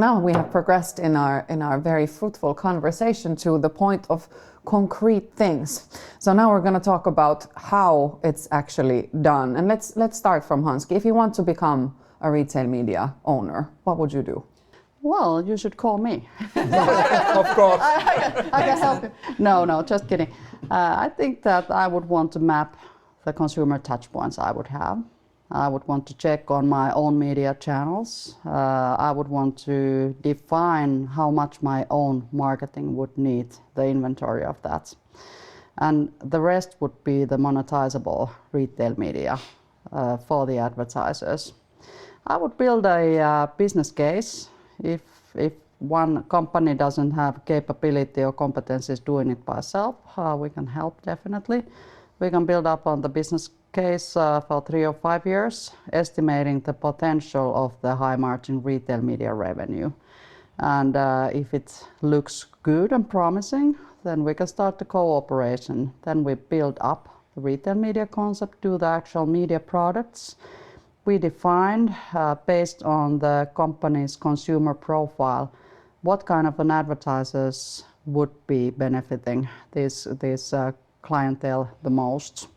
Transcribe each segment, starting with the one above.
now we have progressed in our very fruitful conversation to the point of concrete things. So now we're going to talk about how it's actually done. And let's start from Hanski. If you want to become a retail media owner, what would you do? Well, you should call me. Of course. I can help you. No, just kidding. I think that I would want to map the consumer touch points I would have. I would want to check on my own media channels. I would want to define how much my own marketing would need, the inventory of that. And the rest would be the monetizable retail media for the advertisers. I would build a business case. If one company doesn't have capability or competencies doing it by itself, we can help definitely. We can build up on the business case for 3 or 5 years, estimating the potential of the high margin retail media revenue. And if it looks good and promising, then we can start the cooperation. Then we build up the retail media concept, do the actual media products. We defined, based on the company's consumer profile, what kind of an advertisers would be benefiting this clientele the most.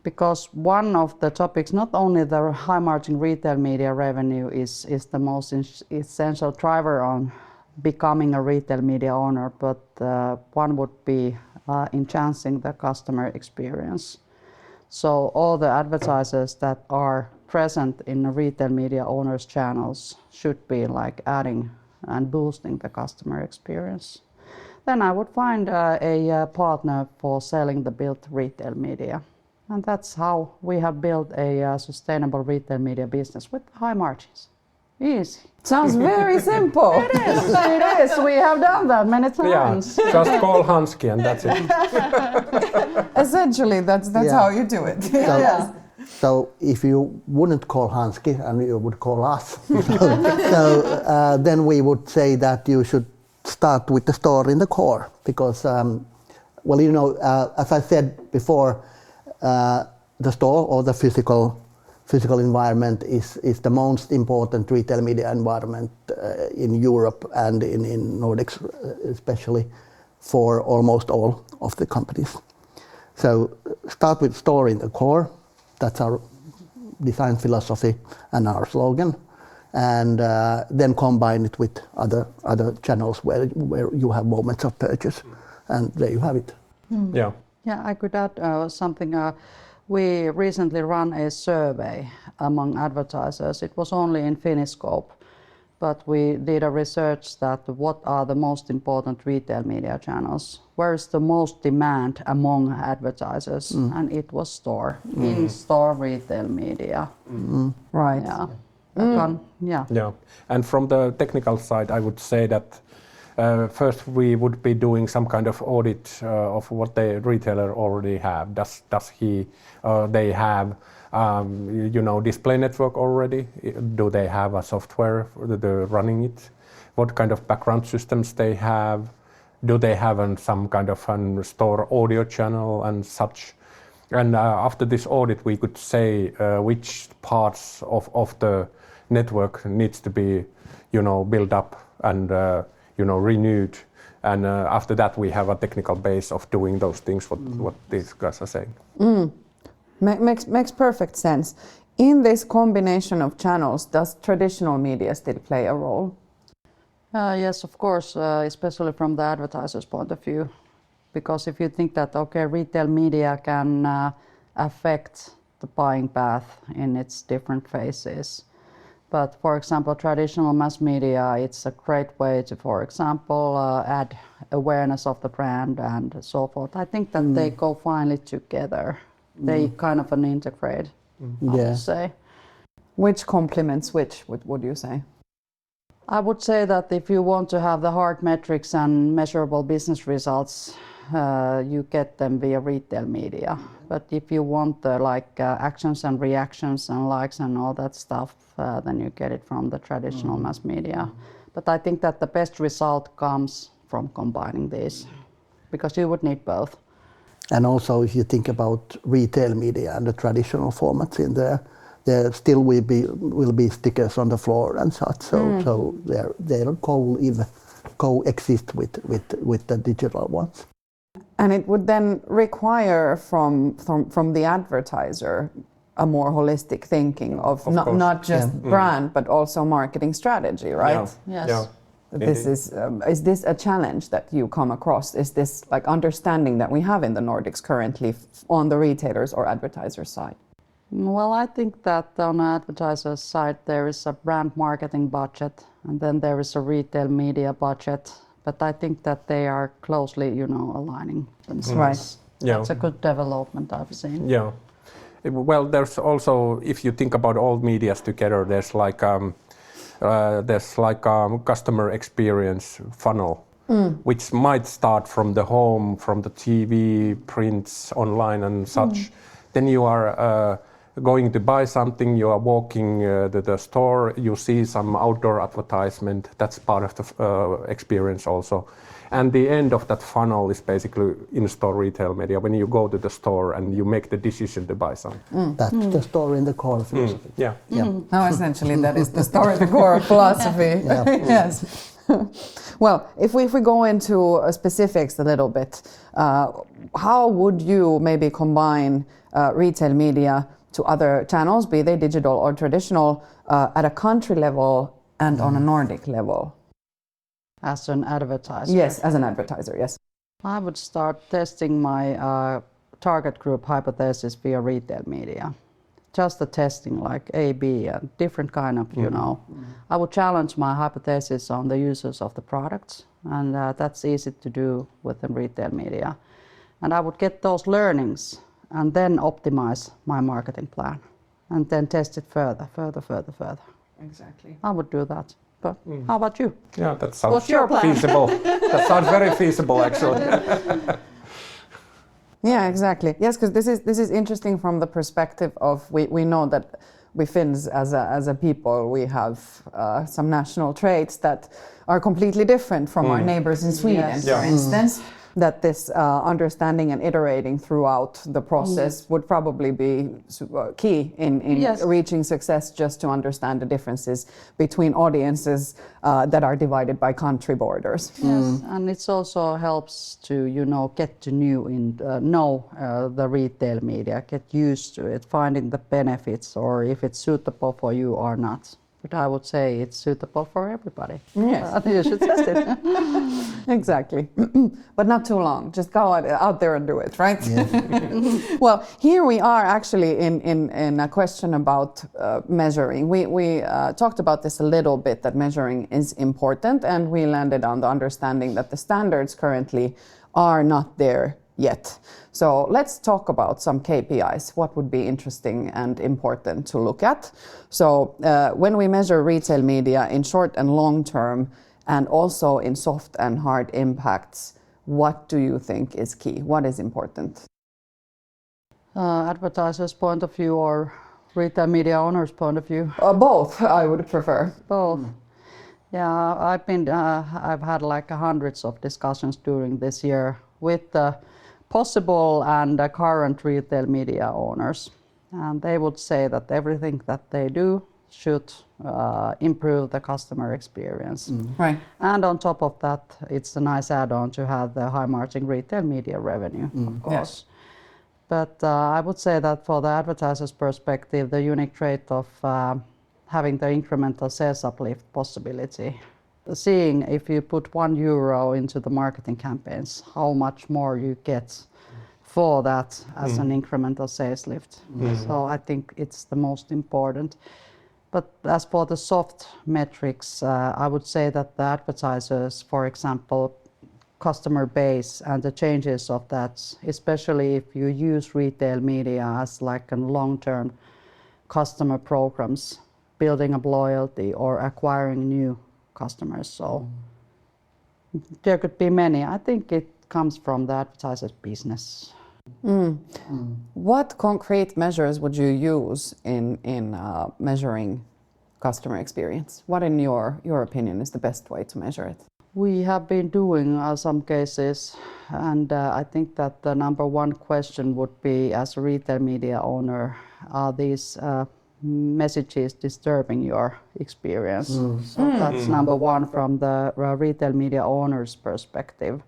Because one of the topics, not only the high margin retail media revenue is the most essential driver on becoming a retail media owner, but one would be enhancing the customer experience. So all the advertisers that are present in the retail media owners' channels should be like adding and boosting the customer experience. Then I would find a partner for selling the built retail media. And that's how we have built a sustainable retail media business with high margins. Easy. Sounds very simple. It is. We have done that many times. Yeah, just call Hanski and that's it. Essentially, that's how you do it. So if you wouldn't call Hanski and you would call us, then we would say that you should start with the store in the core because, as I said before, the store or the physical environment is the most important retail media environment in Europe and in Nordics, especially for almost all of the companies. So start with store in the core. That's our design philosophy and our slogan, and then combine it with other channels where you have moments of purchase, and there you have it. Yeah. Yeah, I could add something. We recently ran a survey among advertisers. It was only in Finnish scope, but we did a research that what are the most important retail media channels? Where is the most demand among advertisers? And it was store, in-store retail media. Right. Yeah. Yeah. And from the technical side, I would say that first we would be doing some kind of audit of what the retailer already have. Does they have display network already? Do they have a software they're running it? What kind of background systems they have? Do they have some kind of store audio channel and such? And after this audit, we could say which parts of the network needs to be, built up and renewed. And after that, we have a technical base of doing those things. What these guys are saying. Makes perfect sense. In this combination of channels, does traditional media still play a role? Yes, of course, especially from the advertiser's point of view. Because if you think that, retail media can affect the buying path in its different phases. But for example, traditional mass media, it's a great way to, for example, add awareness of the brand and so forth. I think that they go finely together. They kind of integrate, I would say. Which complements which, would you say? I would say that if you want to have the hard metrics and measurable business results, you get them via retail media. But if you want the actions and reactions and likes and all that stuff, then you get it from the traditional mass media. But I think that the best result comes from combining these, because you would need both. And also, if you think about retail media and the traditional formats in there, there still will be stickers on the floor and such. So they don't coexist with the digital ones. And it would then require from the advertiser a more holistic thinking of not just brand but also marketing strategy, right? Yes. Yeah. This is this a challenge that you come across? Is this like understanding that we have in the Nordics currently on the retailers or advertiser side? Well, I think that on the advertiser side there is a brand marketing budget and then there is a retail media budget, but I think that they are closely, aligning themselves. Right. Yeah. That's a good development I've seen. Yeah. Well, there's also, if you think about all medias together, there's like customer experience funnel, which might start from the home, from the TV, prints, online and such. Then you are going to buy something, you are walking to the store, you see some outdoor advertisement, that's part of the experience also. And the end of that funnel is basically in-store retail media, when you go to the store and you make the decision to buy something. That's the story in the core philosophy. Yeah. Now, essentially, that is the story, the core philosophy. Yes. Well, if we go into specifics a little bit, how would you maybe combine retail media to other channels, be they digital or traditional, at a country level and on a Nordic level? As an advertiser? Yes, as an advertiser, yes. I would start testing my target group hypothesis via retail media. Just the testing, like A/B and different kind of, I would challenge my hypothesis on the users of the products, and that's easy to do within retail media. And I would get those learnings and then optimize my marketing plan and then test it further. Exactly. I would do that. But how about you? Yeah, that sounds What's your plan? feasible. That sounds very feasible, actually. Yeah, exactly. Yes, because this is interesting from the perspective of we know that we Finns as a people, we have some national traits that are completely different from our neighbors in Sweden, for instance. That this understanding and iterating throughout the process would probably be key in reaching success, just to understand the differences between audiences that are divided by country borders. Yes, and it also helps to get to know the retail media, get used to it, finding the benefits or if it's suitable for you or not. But I would say it's suitable for everybody. Yes. You should test it. Exactly. But not too long. Just go out there and do it, right? Yes. Well, here we are actually in a question about measuring. We talked about this a little bit, that measuring is important, and we landed on the understanding that the standards currently are not there yet. So let's talk about some KPIs, what would be interesting and important to look at. So when we measure retail media in short and long term, and also in soft and hard impacts, what do you think is key? What is important? Advertiser's point of view or retail media owner's point of view? Both, I would prefer. Both. Yeah, I've had like hundreds of discussions during this year with the possible and current retail media owners, and they would say that everything that they do should improve the customer experience. Right. And on top of that, it's a nice add-on to have the high margin retail media revenue, of course. Yes. But I would say that for the advertiser's perspective, the unique trait of having the incremental sales uplift possibility, seeing if you put €1 into the marketing campaigns, how much more you get for that as an incremental sales lift. So I think it's the most important. But as for the soft metrics, I would say that the advertisers, for example, customer base and the changes of that, especially if you use retail media as like a long-term customer programs, building up loyalty or acquiring new customers. So there could be many. I think it comes from the advertiser's business. What concrete measures would you use in measuring customer experience? What, in your opinion, is the best way to measure it? We have been doing some cases, and I think that the number one question would be, as a retail media owner, are these messages disturbing your experience. So that's number one from the retail media owner's perspective.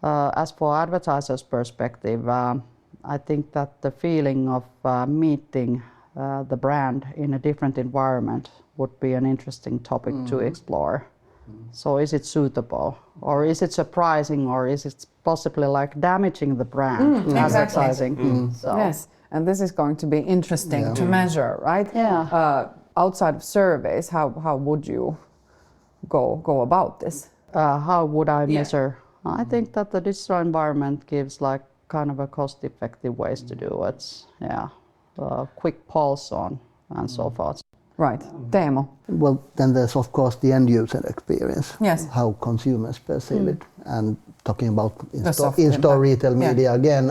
As for advertisers' perspective, I think that the feeling of meeting the brand in a different environment would be an interesting topic to explore. So is it suitable, or is it surprising, or is it possibly like damaging the brand advertising? So. Yes, and this is going to be interesting to measure, right? Yeah. Outside of surveys, how would you go about this? How would I measure? I think that the digital environment gives like kind of a cost-effective ways to do it. Yeah, quick pulse on and so forth. Right, Teemu. Well, then there's of course the end user experience. Yes. How consumers perceive it, and talking about soft in-store impact. retail media again.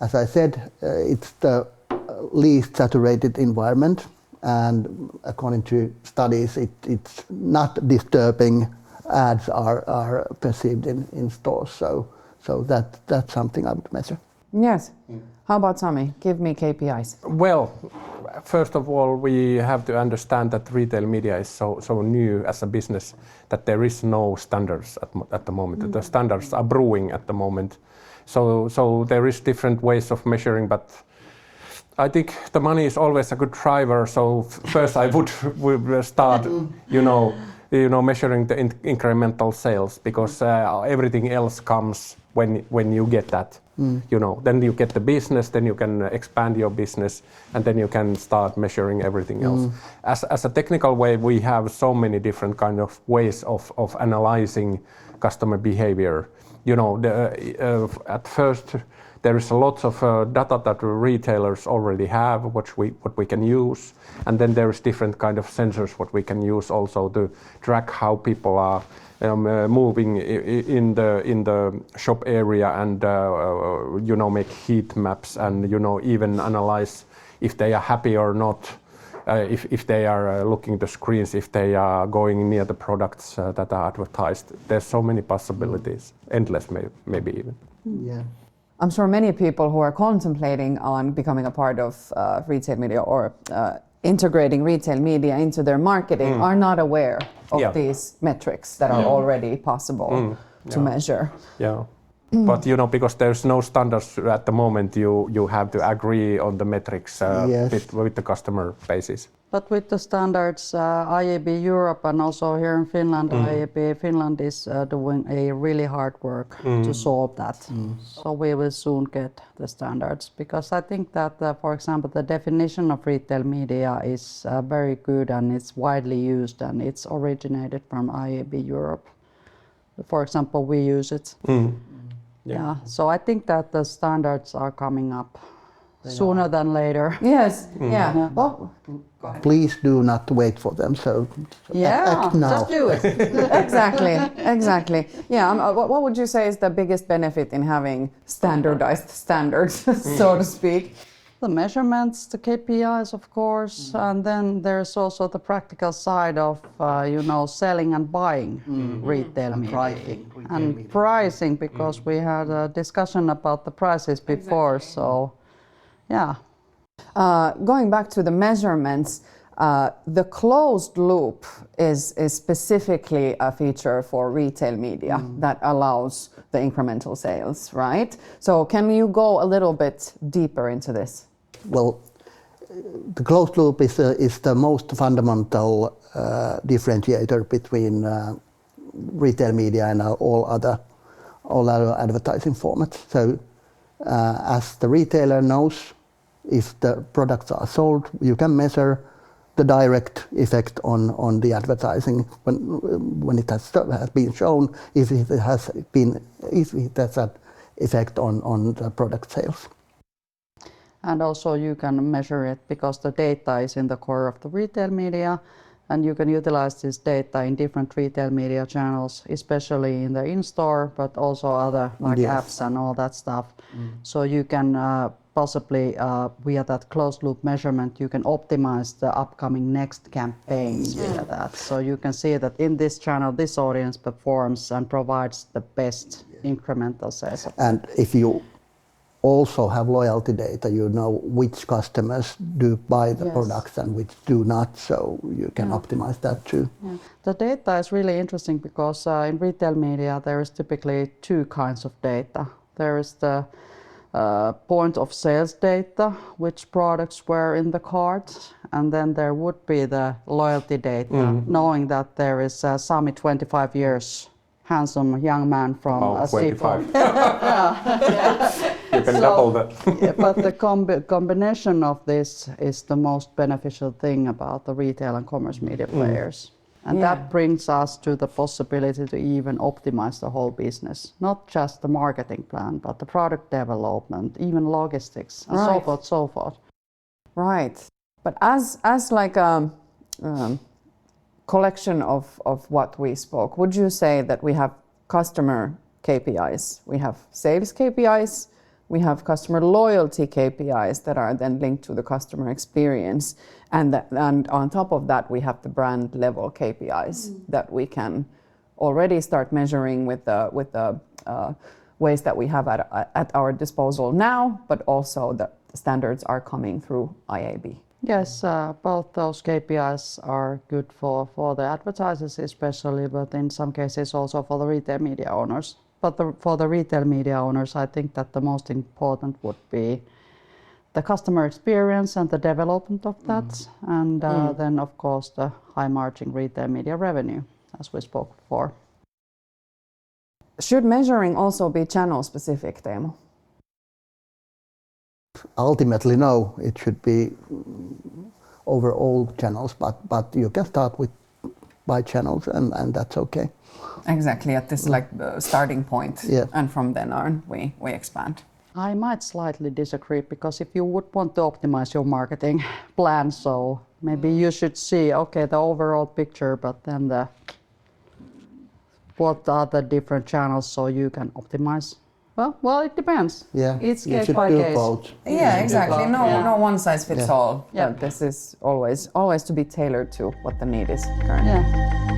As I said, it's the least saturated environment, and according to studies, it's not disturbing ads are perceived in stores. So that's something I would measure. Yes. How about Sami? Give me KPIs. Well, first of all, we have to understand that retail media is so new as a business that there is no standards at the moment. The standards are brewing at the moment. So there is different ways of measuring, but I think the money is always a good driver. So first I would start, measuring the incremental sales, because everything else comes when you get that. Then you get the business, then you can expand your business, and then you can start measuring everything else. As a technical way, we have so many different kind of ways of analyzing customer behavior. At first there is a lot of data that retailers already have, what we can use, and then there is different kind of sensors what we can use also to track how people are moving in the shop area, and make heat maps, and even analyze if they are happy or not, if they are looking the screens, if they are going near the products that are advertised. There's so many possibilities, endless maybe even. Yeah. I'm sure many people who are contemplating on becoming a part of retail media or integrating retail media into their marketing are not aware of these metrics that are already possible to measure. Yeah. But because there's no standards at the moment, you have to agree on the metrics with the customer basis. But with the standards, IAB Europe and also here in Finland, IAB Finland is doing a really hard work to solve that. So we will soon get the standards, because I think that, for example, the definition of retail media is very good and it's widely used, and it's originated from IAB Europe. For example, we use it. Yeah. So I think that the standards are coming up sooner than later. Yes. Yeah. Well, Please do not wait for them. So act now. Just do it. Exactly. Yeah. What would you say is the biggest benefit in having standardized standards, so to speak? The measurements, the KPIs, of course, and then there's also the practical side of, selling and buying retail media. Pricing, because we had a discussion about the prices before, so yeah. Going back to the measurements, the closed loop is specifically a feature for retail media that allows the incremental sales, right? So can you go a little bit deeper into this? Well, the closed loop is the most fundamental differentiator between retail media and all other advertising formats. So as the retailer knows, if the products are sold, you can measure the direct effect on the advertising when it has been shown, if it has an effect on the product sales. And also you can measure it because the data is in the core of the retail media, and you can utilize this data in different retail media channels, especially in the in-store, but also other apps and all that stuff. So you can possibly, via that closed loop measurement, you can optimize the upcoming next campaigns via that. So you can see that in this channel, this audience performs and provides the best incremental sales. And if you also have loyalty data. You know which customers do buy the products and which do not, so you can optimize that too. Yeah. The data is really interesting because in retail media there is typically two kinds of data. There is the point of sales data, which products were in the cart, and then there would be the loyalty data, knowing that there is Sami, 25 years, handsome young man from a 25. You can So, double that. but the combination of this is the most beneficial thing about the retail and commerce media players. And that brings us to the possibility to even optimize the whole business, not just the marketing plan, but the product development, even logistics, and so forth, so forth. Right. But as like a collection of what we spoke, would you say that we have customer KPIs, we have sales KPIs, we have customer loyalty KPIs that are then linked to the customer experience, and on top of that we have the brand level KPIs that we can already start measuring with the ways that we have at our disposal now, but also the standards are coming through IAB. Yes, both those KPIs are good for the advertisers especially, but in some cases also for the retail media owners. But for the retail media owners, I think that the most important would be the customer experience and the development of that, and then of course the high margin retail media revenue, as we spoke before. Should measuring also be channel specific, Teemu? Ultimately, no, it should be over all channels, but you can start with by channels and that's okay. Exactly, at this like starting point, Yeah. and from then on we expand. I might slightly disagree, because if you would want to optimize your marketing plan, so maybe you should see, okay, the overall picture, but then what are the different channels so you can optimize? Well, it depends. Yeah, It's you case should by do case. both. Yeah, exactly. No one size fits Yeah. all. Yeah. This is always to be tailored to what the need is currently. Yeah.